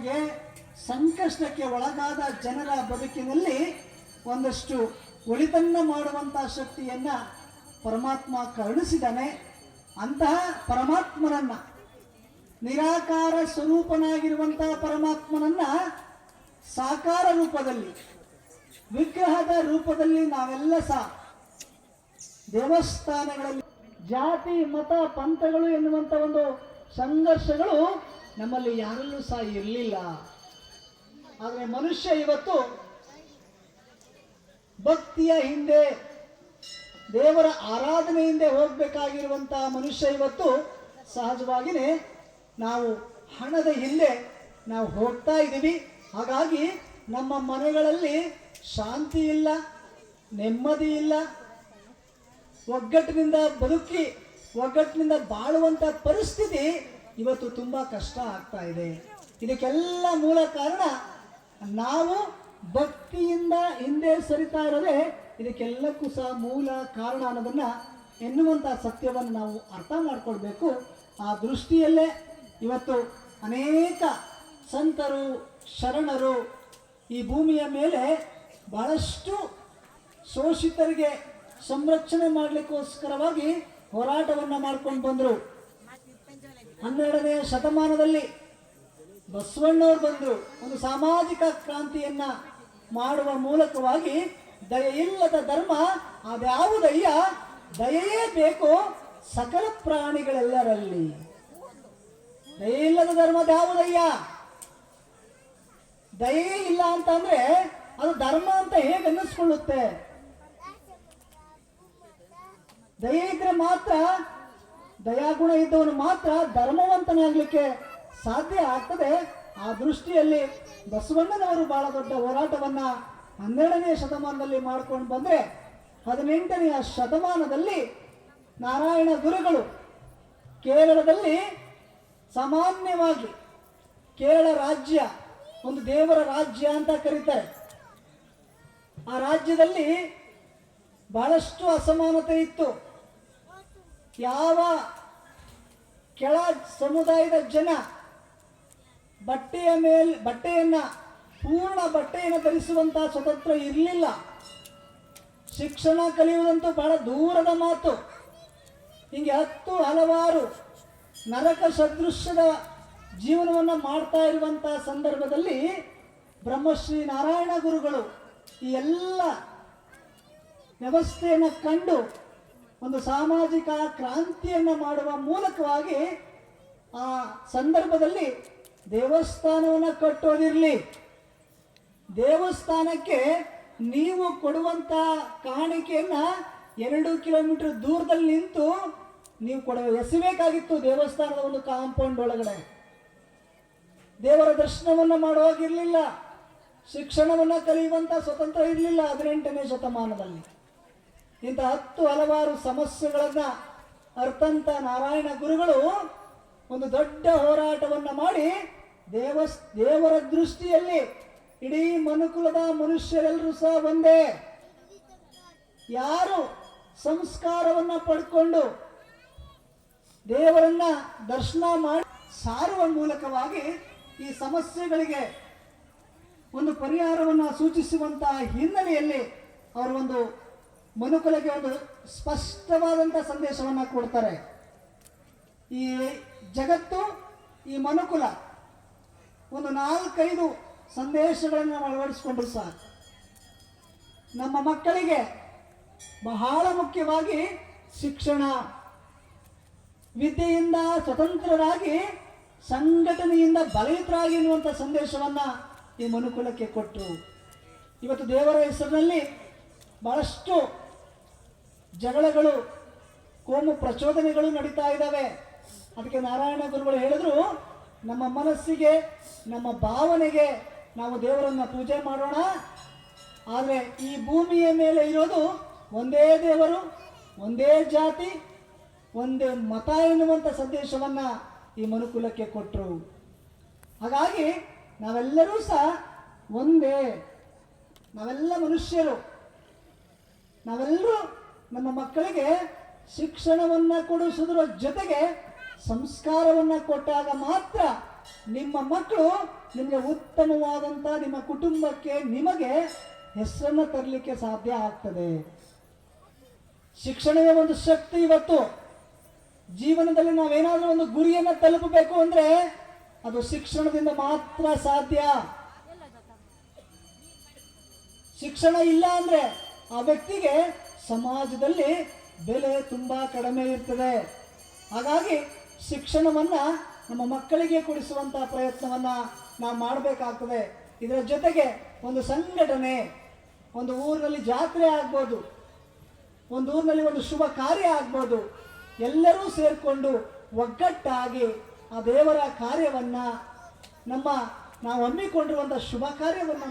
ನಮಗೆ ಸಂಕಷ್ಟಕ್ಕೆ ಒಳಗಾದ ಜನರ ಬದುಕಿನಲ್ಲಿ ಒಂದಷ್ಟು ಒಳಿತನ್ನ ಮಾಡುವಂಥ ಶಕ್ತಿಯನ್ನ ಪರಮಾತ್ಮ ಕರುಣಿಸಿದ್ದಾನೆ. ಅಂತಹ ಪರಮಾತ್ಮನನ್ನ, ನಿರಾಕಾರ ಸ್ವರೂಪನಾಗಿರುವಂತಹ ಪರಮಾತ್ಮನನ್ನ ಸಾಕಾರ ರೂಪದಲ್ಲಿ, ವಿಗ್ರಹದ ರೂಪದಲ್ಲಿ ನಾವೆಲ್ಲ ಸಹ ದೇವಸ್ಥಾನಗಳಲ್ಲಿ ಜಾತಿ ಮತ ಪಂಥಗಳು ಎನ್ನುವಂಥ ಒಂದು ಸಂಘರ್ಷಗಳು ನಮ್ಮಲ್ಲಿ ಯಾರಲ್ಲೂ ಸಹ ಇರಲಿಲ್ಲ. ಆದರೆ ಮನುಷ್ಯ ಇವತ್ತು ಭಕ್ತಿಯ ಹಿಂದೆ, ದೇವರ ಆರಾಧನೆ ಹಿಂದೆ ಹೋಗಬೇಕಾಗಿರುವಂತಹ ಮನುಷ್ಯ ಇವತ್ತು ಸಹಜವಾಗಿಯೇ ನಾವು ಹಣದ ಹಿಂದೆ ನಾವು ಹೋಗ್ತಾ ಇದ್ದೀವಿ. ಹಾಗಾಗಿ ನಮ್ಮ ಮನೆಗಳಲ್ಲಿ ಶಾಂತಿ ಇಲ್ಲ, ನೆಮ್ಮದಿ ಇಲ್ಲ, ಒಗ್ಗಟ್ಟಿನಿಂದ ಬದುಕಿ ಒಗ್ಗಟ್ಟಿನಿಂದ ಬಾಳುವಂಥ ಪರಿಸ್ಥಿತಿ ಇವತ್ತು ತುಂಬ ಕಷ್ಟ ಆಗ್ತಾ ಇದೆ. ಇದಕ್ಕೆಲ್ಲ ಮೂಲ ಕಾರಣ ನಾವು ಭಕ್ತಿಯಿಂದ ಹಿಂದೆ ಸರಿತಾ ಇರೋದೇ ಇದಕ್ಕೆಲ್ಲಕ್ಕೂ ಸಹ ಮೂಲ ಕಾರಣ ಅನ್ನೋದನ್ನು ಎನ್ನುವಂಥ ಸತ್ಯವನ್ನು ನಾವು ಅರ್ಥ ಮಾಡಿಕೊಳ್ಬೇಕು. ಆ ದೃಷ್ಟಿಯಲ್ಲೇ ಇವತ್ತು ಅನೇಕ ಸಂತರು, ಶರಣರು ಈ ಭೂಮಿಯ ಮೇಲೆ ಬಹಳಷ್ಟು ಶೋಷಿತರಿಗೆ ಸಂರಕ್ಷಣೆ ಮಾಡಲಿಕ್ಕೋಸ್ಕರವಾಗಿ ಹೋರಾಟವನ್ನು ಮಾಡ್ಕೊಂಡು ಬಂದರು. 12ನೇ ಶತಮಾನದಲ್ಲಿ ಬಸವಣ್ಣವರು ಬಂದರು. ಒಂದು ಸಾಮಾಜಿಕ ಕ್ರಾಂತಿಯನ್ನ ಮಾಡುವ ಮೂಲಕವಾಗಿ ದಯೆಯಿಲ್ಲದ ಧರ್ಮ ಅದ್ಯಾವುದಯ್ಯ, ದಯೆಯೇ ಬೇಕು ಸಕಲ ಪ್ರಾಣಿಗಳೆಲ್ಲರಲ್ಲಿ. ದಯೆಯಿಲ್ಲದ ಧರ್ಮ ಯಾವುದಯ್ಯ? ದಯೆಯೇ ಇಲ್ಲ ಅಂತಂದ್ರೆ ಅದು ಧರ್ಮ ಅಂತ ಹೇಗೆ ಅನ್ನಿಸ್ಕೊಳ್ಳುತ್ತೆ? ದಯೆ ಇದ್ರೆ ಮಾತ್ರ, ದಯಾಗುಣ ಇದ್ದವನು ಮಾತ್ರ ಧರ್ಮವಂತನಾಗಲಿಕ್ಕೆ ಸಾಧ್ಯ ಆಗ್ತದೆ. ಆ ದೃಷ್ಟಿಯಲ್ಲಿ ಬಸವಣ್ಣನವರು ಬಹಳ ದೊಡ್ಡ ಹೋರಾಟವನ್ನ 12ನೇ ಶತಮಾನದಲ್ಲಿ ಮಾಡ್ಕೊಂಡು ಬಂದ್ರೆ, 18ನೇ ಶತಮಾನದಲ್ಲಿ ನಾರಾಯಣ ಗುರುಗಳು ಕೇರಳದಲ್ಲಿ, ಸಾಮಾನ್ಯವಾಗಿ ಕೇರಳ ರಾಜ್ಯ ಒಂದು ದೇವರ ರಾಜ್ಯ ಅಂತ ಕರೀತಾರೆ. ಆ ರಾಜ್ಯದಲ್ಲಿ ಬಹಳಷ್ಟು ಅಸಮಾನತೆ ಇತ್ತು. ಯಾವ ಕೆಳ ಸಮುದಾಯದ ಜನ ಬಟ್ಟೆಯನ್ನ ಪೂರ್ಣ ಬಟ್ಟೆಯನ್ನು ಧರಿಸುವಂತಹ ಸ್ವತಂತ್ರ ಇರಲಿಲ್ಲ. ಶಿಕ್ಷಣ ಕಲಿಯುವುದಂತೂ ಬಹಳ ದೂರದ ಮಾತು. ಹಿಂಗೆ ಹಲವಾರು ನರಕ ಸದೃಶ್ಯದ ಜೀವನವನ್ನು ಮಾಡ್ತಾ ಇರುವಂತಹ ಸಂದರ್ಭದಲ್ಲಿ ಬ್ರಹ್ಮಶ್ರೀ ನಾರಾಯಣ ಗುರುಗಳು ಈ ಎಲ್ಲ ವ್ಯವಸ್ಥೆಯನ್ನು ಕಂಡು ಒಂದು ಸಾಮಾಜಿಕ ಕ್ರಾಂತಿಯನ್ನು ಮಾಡುವ ಮೂಲಕವಾಗಿ ಆ ಸಂದರ್ಭದಲ್ಲಿ ದೇವಸ್ಥಾನವನ್ನು ಕಟ್ಟೋದಿರಲಿ, ದೇವಸ್ಥಾನಕ್ಕೆ ನೀವು ಕೊಡುವಂತ ಕಾಣಿಕೆಯನ್ನ 2 ಕಿಲೋಮೀಟರ್ ದೂರದಲ್ಲಿ ನಿಂತು ನೀವು ಎಸಬೇಕಾಗಿತ್ತು. ದೇವಸ್ಥಾನದ ಒಂದು ಕಾಂಪೌಂಡ್ ಒಳಗಡೆ ದೇವರ ದರ್ಶನವನ್ನು ಮಾಡುವಾಗಿರಲಿಲ್ಲ. ಶಿಕ್ಷಣವನ್ನು ಕಲಿಯುವಂತ ಸ್ವತಂತ್ರ ಇರಲಿಲ್ಲ 18ನೇ ಶತಮಾನದಲ್ಲಿ. ಇಂಥ ಹಲವಾರು ಸಮಸ್ಯೆಗಳನ್ನ ಅರ್ಥಂತ ನಾರಾಯಣ ಗುರುಗಳು ಒಂದು ದೊಡ್ಡ ಹೋರಾಟವನ್ನು ಮಾಡಿ ದೇವರ ದೃಷ್ಟಿಯಲ್ಲಿ ಇಡೀ ಮನುಕುಲದ ಮನುಷ್ಯರೆಲ್ಲರೂ ಸಹ ಒಂದೇ. ಯಾರು ಸಂಸ್ಕಾರವನ್ನ ಪಡ್ಕೊಂಡು ದೇವರನ್ನ ದರ್ಶನ ಮಾಡಿ ಸಾರುವ ಮೂಲಕವಾಗಿ ಈ ಸಮಸ್ಯೆಗಳಿಗೆ ಒಂದು ಪರಿಹಾರವನ್ನು ಸೂಚಿಸುವಂತಹ ಹಿನ್ನೆಲೆಯಲ್ಲಿ ಅವರು ಒಂದು ಮನುಕುಲಕ್ಕೆ ಒಂದು ಸ್ಪಷ್ಟವಾದಂಥ ಸಂದೇಶವನ್ನು ಕೊಡ್ತಾರೆ. ಈ ಜಗತ್ತು, ಈ ಮನುಕುಲ ಒಂದು 4-5 ಸಂದೇಶಗಳನ್ನು ನಾವು ಅಳವಡಿಸಿಕೊಂಡ್ರು ಸಹ ನಮ್ಮ ಮಕ್ಕಳಿಗೆ ಬಹಳ ಮುಖ್ಯವಾಗಿ ಶಿಕ್ಷಣ, ವಿದ್ಯೆಯಿಂದ ಸ್ವತಂತ್ರರಾಗಿ ಸಂಘಟನೆಯಿಂದ ಬಲಯುತರಾಗಿ ಎನ್ನುವಂಥ ಸಂದೇಶವನ್ನ ಈ ಮನುಕುಲಕ್ಕೆ ಕೊಟ್ಟರು. ಇವತ್ತು ದೇವರ ಹೆಸರಿನಲ್ಲಿ ಬಹಳಷ್ಟು ಜಗಳಗಳು, ಕೋಮು ಪ್ರಚೋದನೆಗಳು ನಡೀತಾ ಇದ್ದಾವೆ. ಅದಕ್ಕೆ ನಾರಾಯಣ ಗುರುಗಳು ಹೇಳಿದ್ರು, ನಮ್ಮ ಮನಸ್ಸಿಗೆ, ನಮ್ಮ ಭಾವನೆಗೆ ನಾವು ದೇವರನ್ನ ಪೂಜೆ ಮಾಡೋಣ. ಆದರೆ ಈ ಭೂಮಿಯ ಮೇಲೆ ಇರೋದು ಒಂದೇ ದೇವರು, ಒಂದೇ ಜಾತಿ, ಒಂದೇ ಮತ ಎನ್ನುವಂಥ ಸಂದೇಶವನ್ನ ಈ ಮನುಕುಲಕ್ಕೆ ಕೊಟ್ಟರು. ಹಾಗಾಗಿ ನಾವೆಲ್ಲರೂ ಸಹ ಒಂದೇ, ನಾವೆಲ್ಲ ಮನುಷ್ಯರು. ನಾವೆಲ್ಲರೂ ನಮ್ಮ ಮಕ್ಕಳಿಗೆ ಶಿಕ್ಷಣವನ್ನು ಕೊಡಿಸುವುದರ ಜೊತೆಗೆ ಸಂಸ್ಕಾರವನ್ನು ಕೊಟ್ಟಾಗ ಮಾತ್ರ ನಿಮ್ಮ ಮಕ್ಕಳು ನಿಮಗೆ ಉತ್ತಮವಾದಂಥ ನಿಮ್ಮ ಕುಟುಂಬಕ್ಕೆ ನಿಮಗೆ ಹೆಸರನ್ನು ತರಲಿಕ್ಕೆ ಸಾಧ್ಯ ಆಗ್ತದೆ. ಶಿಕ್ಷಣವೇ ಒಂದು ಶಕ್ತಿ. ಇವತ್ತು ಜೀವನದಲ್ಲಿ ನಾವೇನಾದ್ರೂ ಒಂದು ಗುರಿಯನ್ನು ತಲುಪಬೇಕು ಅಂದ್ರೆ ಅದು ಶಿಕ್ಷಣದಿಂದ ಮಾತ್ರ ಸಾಧ್ಯ. ಶಿಕ್ಷಣ ಇಲ್ಲ ಅಂದ್ರೆ ಆ ವ್ಯಕ್ತಿಗೆ ಸಮಾಜದಲ್ಲಿ ಬೆಲೆ ತುಂಬಾ ಕಡಿಮೆ ಇರ್ತದೆ. ಹಾಗಾಗಿ ಶಿಕ್ಷಣವನ್ನ ನಮ್ಮ ಮಕ್ಕಳಿಗೆ ಕೊಡಿಸುವಂತಹ ಪ್ರಯತ್ನವನ್ನ ನಾವು ಮಾಡಬೇಕಾಗ್ತದೆ. ಇದರ ಜೊತೆಗೆ ಒಂದು ಸಂಘಟನೆ, ಒಂದು ಊರಿನಲ್ಲಿ ಜಾತ್ರೆ ಆಗ್ಬೋದು, ಒಂದು ಊರಿನಲ್ಲಿ ಒಂದು ಶುಭ ಕಾರ್ಯ ಆಗ್ಬೋದು, ಎಲ್ಲರೂ ಸೇರಿಕೊಂಡು ಒಗ್ಗಟ್ಟಾಗಿ ಆ ದೇವರ ಕಾರ್ಯವನ್ನ ನಾವು ಹಮ್ಮಿಕೊಂಡಿರುವಂತಹ ಶುಭ ಕಾರ್ಯವನ್ನ